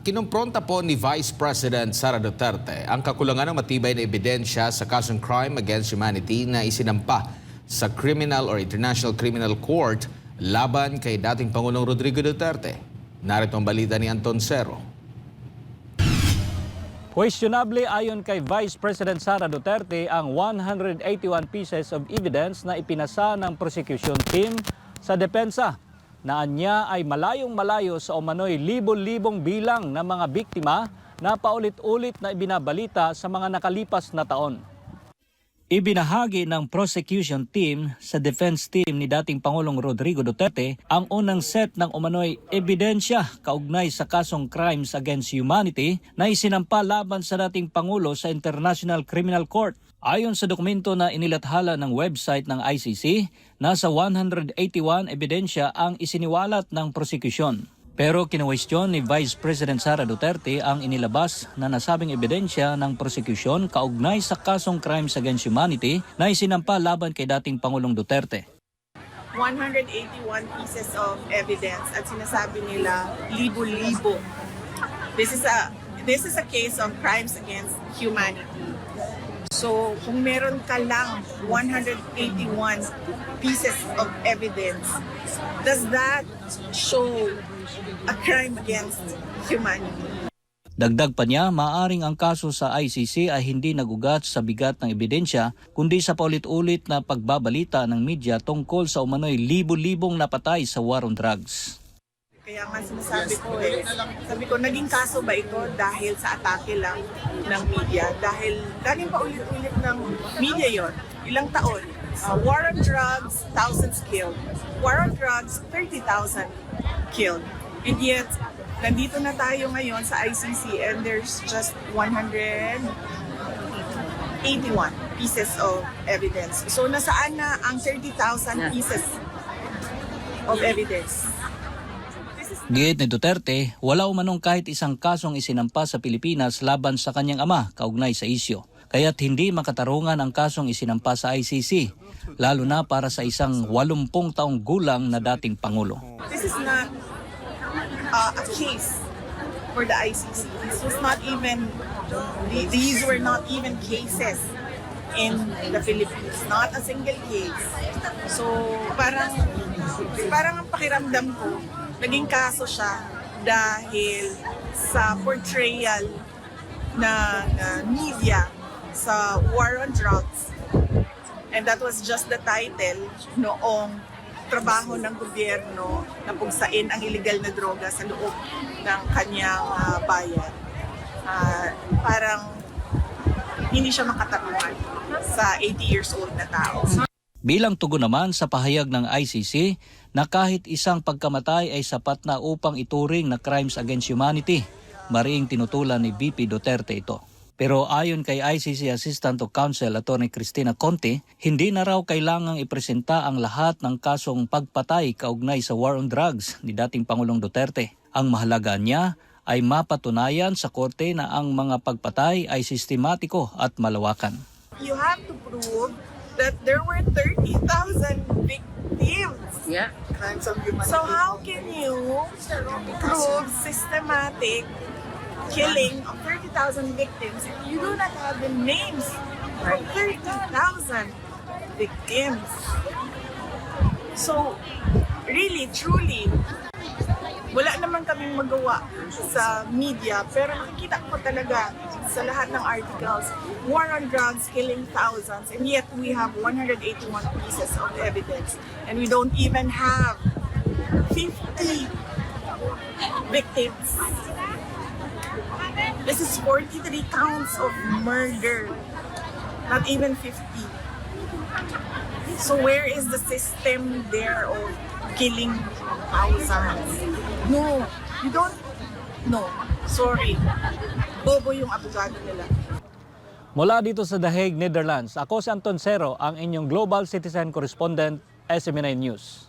Kinumpronta po ni Vice President Sara Duterte ang kakulangan ng matibay na ebidensya sa kasong crime against humanity na isinampa sa Criminal or International Criminal Court laban kay dating Pangulong Rodrigo Duterte. Narito ang balita ni Anton Cero. Questionable ayon kay Vice President Sara Duterte ang 181 pieces of evidence na ipinasa ng prosecution team sa depensa na anya ay malayong-malayo sa umano'y libo-libong bilang ng mga biktima na paulit-ulit na ibinabalita sa mga nakalipas na taon. Ibinahagi ng prosecution team sa defense team ni dating Pangulong Rodrigo Duterte ang unang set ng umano'y ebidensya kaugnay sa kasong crimes against humanity na isinampa laban sa dating Pangulo sa International Criminal Court. Ayon sa dokumento na inilathala ng website ng ICC, nasa 181 ebidensya ang isiniwalat ng prosekusyon. Pero kinuwestiyon ni Vice President Sara Duterte ang inilabas na nasabing ebidensya ng prosekusyon kaugnay sa kasong crimes against humanity na isinampa laban kay dating Pangulong Duterte. 181 pieces of evidence at sinasabi nila libo-libo. This is a case of crimes against humanity. So, kung meron ka lang 181 pieces of evidence, does that show a crime against humanity? Dagdag pa niya, maaring ang kaso sa ICC ay hindi nagugat sa bigat ng ebidensya, kundi sa paulit-ulit na pagbabalita ng media tungkol sa umano'y libo-libong napatay sa war on drugs. Kaya nga sinasabi ko, naging kaso ba ito dahil sa atake lang ng media? Dahil galing pa ulit-ulit ng media yon, ilang taon. War on drugs, thousands killed. War on drugs, 30,000 killed. And yet, nandito na tayo ngayon sa ICC and there's just 181 pieces of evidence. So nasaan na ang 30,000 pieces of evidence? Giit ni Duterte, wala umanong kahit isang kasong isinampa sa Pilipinas laban sa kanyang ama kaugnay sa isyo. Kaya't hindi makatarungan ang kasong isinampa sa ICC, lalo na para sa isang 80 taong gulang na dating Pangulo. This is not a case for the ICC. These were not even cases in the Philippines. Not a single case. So parang ang pakiramdam ko, naging kaso siya dahil sa portrayal ng media sa war on drugs. And that was just the title noong trabaho ng gobyerno na pugsain ang illegal na droga sa loob ng kanyang bayan. Parang hindi siya makatarungan sa 80 years old na tao. Bilang tugon naman sa pahayag ng ICC na kahit isang pagkamatay ay sapat na upang ituring na crimes against humanity, mariing tinutulan ni VP Duterte ito. Pero ayon kay ICC Assistant to Counsel Attorney Cristina Conte, hindi na raw kailangang ipresenta ang lahat ng kasong pagpatay kaugnay sa war on drugs ni dating Pangulong Duterte. Ang mahalaga niya ay mapatunayan sa korte na ang mga pagpatay ay sistematiko at malawakan. You have to prove that there were 30,000 victims. Yeah. So how can you prove systematic killing of 30,000 victims if you do not have the names of 30,000 victims? So really, truly, wala naman kaming magawa sa media, pero nakikita ko talaga sa lahat ng articles, war on drugs killing thousands, and yet we have 181 pieces of evidence, and we don't even have 50 victims. This is 43 counts of murder, not even 50. So where is the system there of killing thousands? No, you don't. No, sorry. Bobo yung abogado nila. Mula dito sa The Hague, Netherlands, ako si Anton Cero, ang inyong Global Citizen Correspondent, SMNI News.